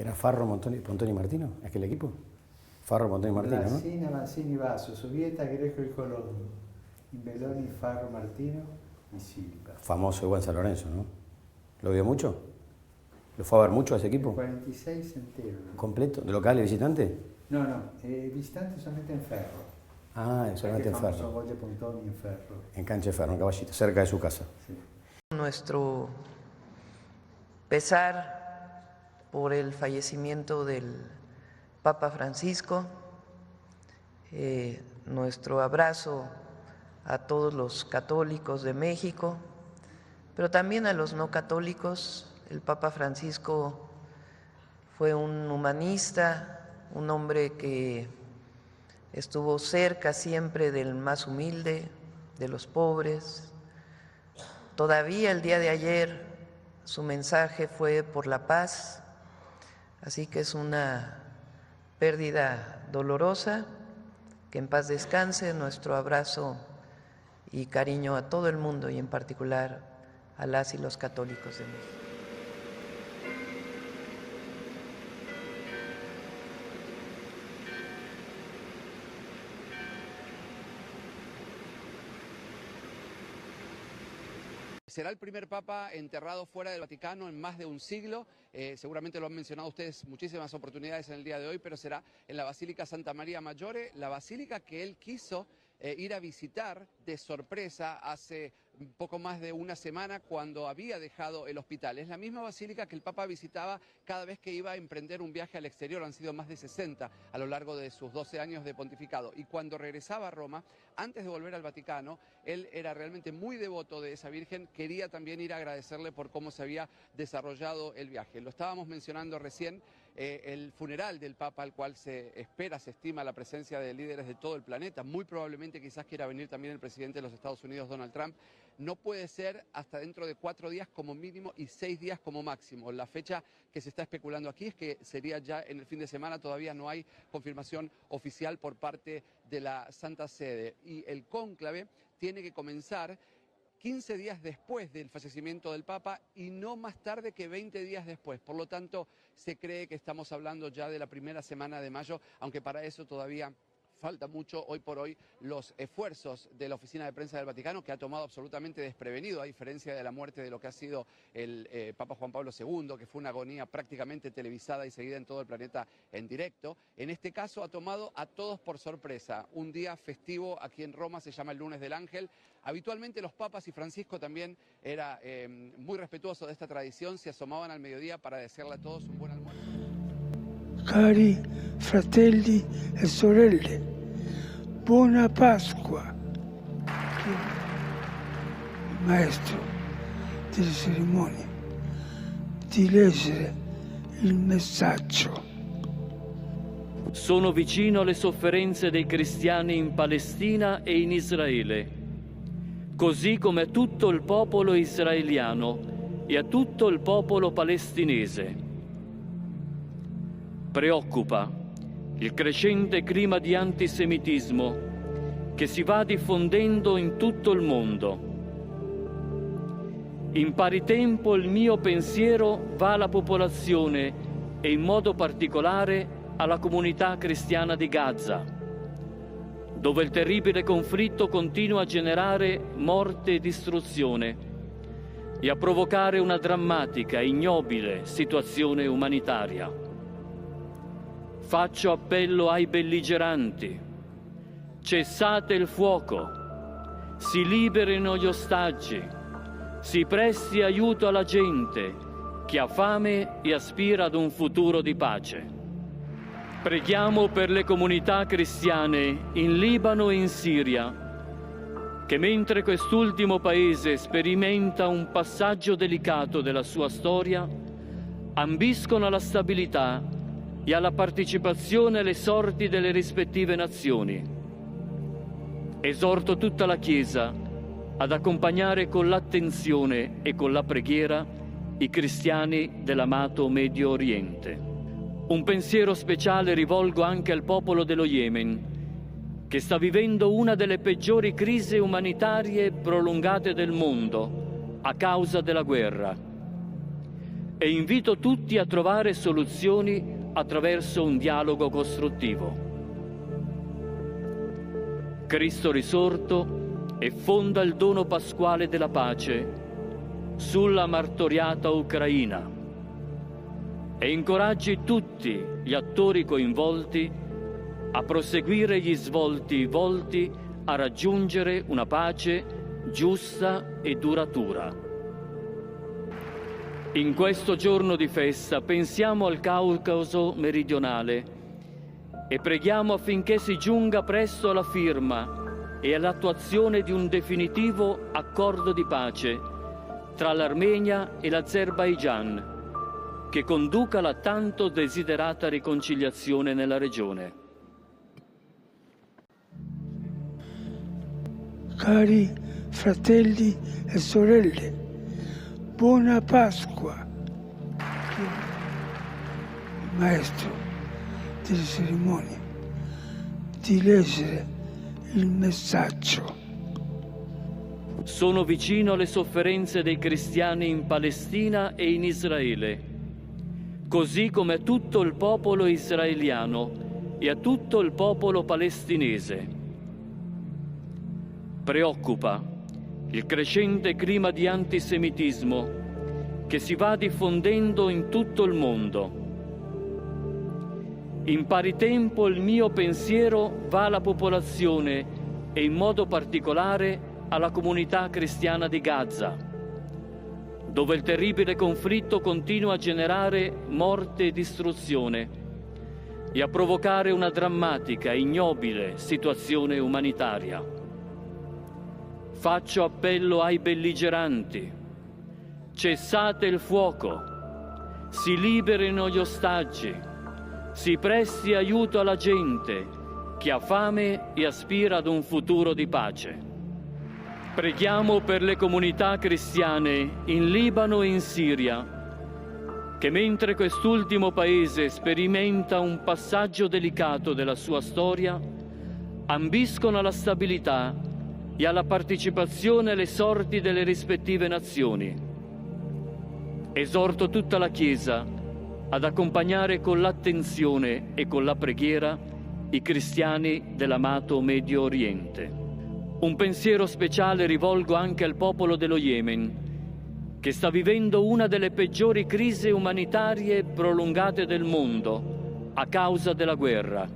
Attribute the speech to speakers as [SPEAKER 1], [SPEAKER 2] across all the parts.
[SPEAKER 1] ¿Era Farro, Pontoni y Martino? ¿Es que el equipo? Farro, Pontoni y Martino, ¿no?
[SPEAKER 2] Lassina, Mancini, Basso, Subieta, Greco y Colombo. Imbeloni, Farro, Martino y Silva.
[SPEAKER 1] Famoso igual San Lorenzo, ¿no? ¿Lo vio mucho? ¿Lo fue a ver mucho a ese equipo?
[SPEAKER 2] 46 entero.
[SPEAKER 1] ¿Completo? ¿De local y visitante?
[SPEAKER 2] No, visitante solamente en Ferro.
[SPEAKER 1] Ah, solamente en Ferro.
[SPEAKER 2] Gol de Pontoni en Ferro.
[SPEAKER 1] En cancha de Ferro, en Caballito, cerca de su casa.
[SPEAKER 2] Sí.
[SPEAKER 3] Nuestro pesar por el fallecimiento del Papa Francisco, nuestro abrazo a todos los católicos de México, pero también a los no católicos. El Papa Francisco fue un humanista, un hombre que estuvo cerca siempre del más humilde, de los pobres. Todavía el día de ayer su mensaje fue por la paz, así que es una pérdida dolorosa. Que en paz descanse. Nuestro abrazo y cariño a todo el mundo y en particular a las y los católicos de México.
[SPEAKER 4] Será el primer papa enterrado fuera del Vaticano en más de un siglo. Seguramente lo han mencionado ustedes muchísimas oportunidades en el día de hoy, pero será en la Basílica Santa María Maggiore, la basílica que él quiso ir a visitar de sorpresa hace poco más de una semana cuando había dejado el hospital. Es la misma basílica que el Papa visitaba cada vez que iba a emprender un viaje al exterior. Han sido más de 60 a lo largo de sus 12 años de pontificado. Y cuando regresaba a Roma, antes de volver al Vaticano, él era realmente muy devoto de esa Virgen. Quería también ir a agradecerle por cómo se había desarrollado el viaje. Lo estábamos mencionando recién. El funeral del Papa, al cual se estima la presencia de líderes de todo el planeta, muy probablemente quizás quiera venir también el presidente de los Estados Unidos, Donald Trump, no puede ser hasta dentro de 4 días como mínimo y 6 días como máximo. La fecha que se está especulando aquí es que sería ya en el fin de semana. Todavía no hay confirmación oficial por parte de la Santa Sede, y el cónclave tiene que comenzar 15 días después del fallecimiento del Papa y no más tarde que 20 días después. Por lo tanto, se cree que estamos hablando ya de la primera semana de mayo, aunque para eso todavía falta mucho. Hoy por hoy los esfuerzos de la Oficina de Prensa del Vaticano, que ha tomado absolutamente desprevenido, a diferencia de la muerte de lo que ha sido el Papa Juan Pablo II, que fue una agonía prácticamente televisada y seguida en todo el planeta en directo, en este caso ha tomado a todos por sorpresa. Un día festivo aquí en Roma, se llama el Lunes del Ángel. Habitualmente los papas, y Francisco también era muy respetuoso de esta tradición, se asomaban al mediodía para desearle a todos un buen almuerzo.
[SPEAKER 5] Cari fratelli e sorelle, buona Pasqua. Il maestro delle cerimonie di leggere il messaggio.
[SPEAKER 6] Sono vicino alle sofferenze dei cristiani in Palestina e in Israele, così come a tutto il popolo israeliano e a tutto il popolo palestinese. Preoccupa il crescente clima di antisemitismo che si va diffondendo in tutto il mondo. In pari tempo il mio pensiero va alla popolazione e in modo particolare alla comunità cristiana di Gaza, dove il terribile conflitto continua a generare morte e distruzione e a provocare una drammatica e ignobile situazione umanitaria. Faccio appello ai belligeranti: cessate il fuoco, si liberino gli ostaggi, si presti aiuto alla gente che ha fame e aspira ad un futuro di pace. Preghiamo per le comunità cristiane in Libano e in Siria, che mentre quest'ultimo paese sperimenta un passaggio delicato della sua storia, ambiscono alla stabilità e alla partecipazione alle sorti delle rispettive nazioni. Esorto tutta la Chiesa ad accompagnare con l'attenzione e con la preghiera i cristiani dell'amato Medio Oriente. Un pensiero speciale rivolgo anche al popolo dello Yemen, che sta vivendo una delle peggiori crisi umanitarie prolungate del mondo a causa della guerra. e invito tutti a trovare soluzioni attraverso un dialogo costruttivo. Cristo risorto e fonda il dono pasquale della pace sulla martoriata Ucraina e incoraggi tutti gli attori coinvolti a proseguire gli svolti volti a raggiungere una pace giusta e duratura. In questo giorno di festa pensiamo al Caucaso meridionale e preghiamo affinché si giunga presto alla firma e all'attuazione di un definitivo accordo di pace tra l'Armenia e l'Azerbaigian, che conduca alla tanto desiderata riconciliazione nella regione.
[SPEAKER 5] Cari fratelli e sorelle, buona Pasqua. Il maestro delle cerimonie di leggere il messaggio.
[SPEAKER 6] Sono vicino alle sofferenze dei cristiani in Palestina e in Israele, così come a tutto il popolo israeliano e a tutto il popolo palestinese. Preoccupa il crescente clima di antisemitismo che si va diffondendo in tutto il mondo. In pari tempo il mio pensiero va alla popolazione e in modo particolare alla comunità cristiana di Gaza, dove il terribile conflitto continua a generare morte e distruzione e a provocare una drammatica e ignobile situazione umanitaria. Faccio appello ai belligeranti: cessate il fuoco, si liberino gli ostaggi, si presti aiuto alla gente che ha fame e aspira ad un futuro di pace. Preghiamo per le comunità cristiane in Libano e in Siria, che mentre quest'ultimo paese sperimenta un passaggio delicato della sua storia, ambiscono alla stabilità e alla partecipazione alle sorti delle rispettive nazioni. Esorto tutta la Chiesa ad accompagnare con l'attenzione e con la preghiera i cristiani dell'amato Medio Oriente. Un pensiero speciale rivolgo anche al popolo dello Yemen, che sta vivendo una delle peggiori crisi umanitarie prolungate del mondo a causa della guerra,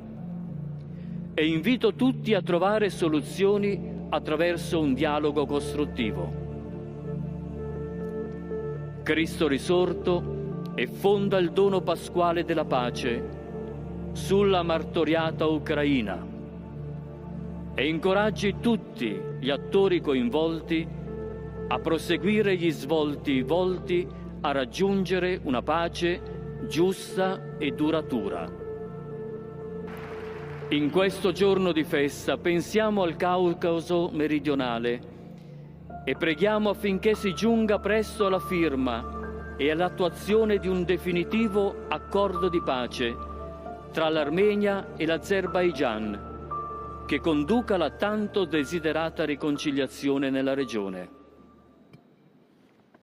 [SPEAKER 6] e invito tutti a trovare soluzioni attraverso un dialogo costruttivo. Cristo risorto e fonda il dono pasquale della pace sulla martoriata Ucraina e incoraggi tutti gli attori coinvolti a proseguire gli svolti volti a raggiungere una pace giusta e duratura. In questo giorno di festa pensiamo al Caucaso meridionale e preghiamo affinché si giunga presto alla firma e all'attuazione di un definitivo accordo di pace tra l'Armenia e l'Azerbaigian, che conduca alla tanto desiderata riconciliazione nella regione.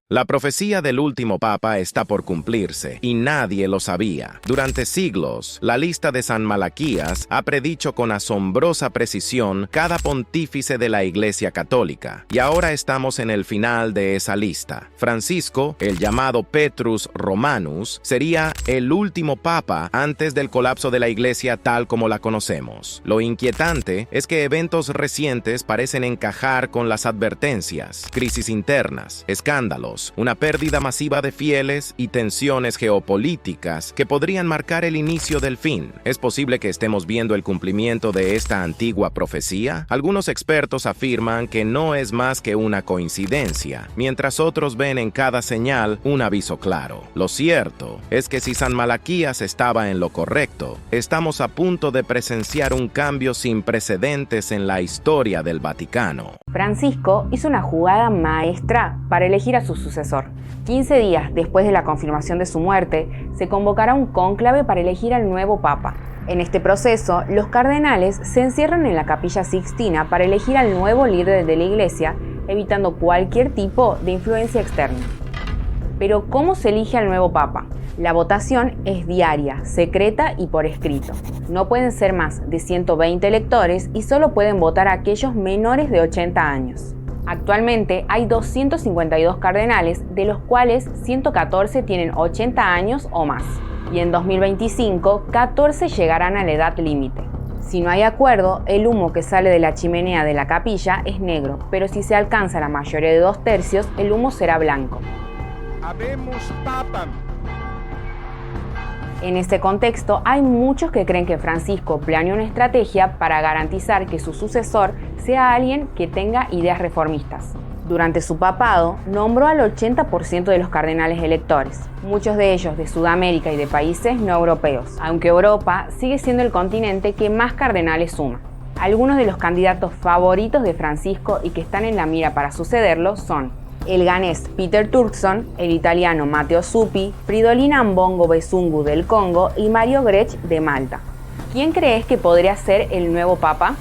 [SPEAKER 7] La profecía del último papa está por cumplirse, y nadie lo sabía. Durante siglos, la lista de San Malaquías ha predicho con asombrosa precisión cada pontífice de la Iglesia Católica, y ahora estamos en el final de esa lista. Francisco, el llamado Petrus Romanus, sería el último papa antes del colapso de la Iglesia tal como la conocemos. Lo inquietante es que eventos recientes parecen encajar con las advertencias: crisis internas, escándalos, una pérdida masiva de fieles y tensiones geopolíticas que podrían marcar el inicio del fin. ¿Es posible que estemos viendo el cumplimiento de esta antigua profecía? Algunos expertos afirman que no es más que una coincidencia, mientras otros ven en cada señal un aviso claro. Lo cierto es que si San Malaquías estaba en lo correcto, estamos a punto de presenciar un cambio sin precedentes en la historia del Vaticano.
[SPEAKER 8] Francisco hizo una jugada maestra para elegir a su sucesor. 15 días después de la confirmación de su muerte, se convocará un cónclave para elegir al nuevo papa. En este proceso, los cardenales se encierran en la Capilla Sixtina para elegir al nuevo líder de la Iglesia, evitando cualquier tipo de influencia externa. Pero ¿cómo se elige al nuevo papa? La votación es diaria, secreta y por escrito. No pueden ser más de 120 electores y solo pueden votar aquellos menores de 80 años. Actualmente hay 252 cardenales, de los cuales 114 tienen 80 años o más. Y en 2025, 14 llegarán a la edad límite. Si no hay acuerdo, el humo que sale de la chimenea de la capilla es negro, pero si se alcanza la mayoría de 2/3, el humo será blanco.
[SPEAKER 9] Habemos papa.
[SPEAKER 8] En este contexto, hay muchos que creen que Francisco planeó una estrategia para garantizar que su sucesor sea alguien que tenga ideas reformistas. Durante su papado, nombró al 80% de los cardenales electores, muchos de ellos de Sudamérica y de países no europeos, aunque Europa sigue siendo el continente que más cardenales suma. Algunos de los candidatos favoritos de Francisco y que están en la mira para sucederlo son el ganés Peter Turkson, el italiano Matteo Zuppi, Fridolin Ambongo Besungu del Congo y Mario Grech de Malta. ¿Quién crees que podría ser el nuevo papa?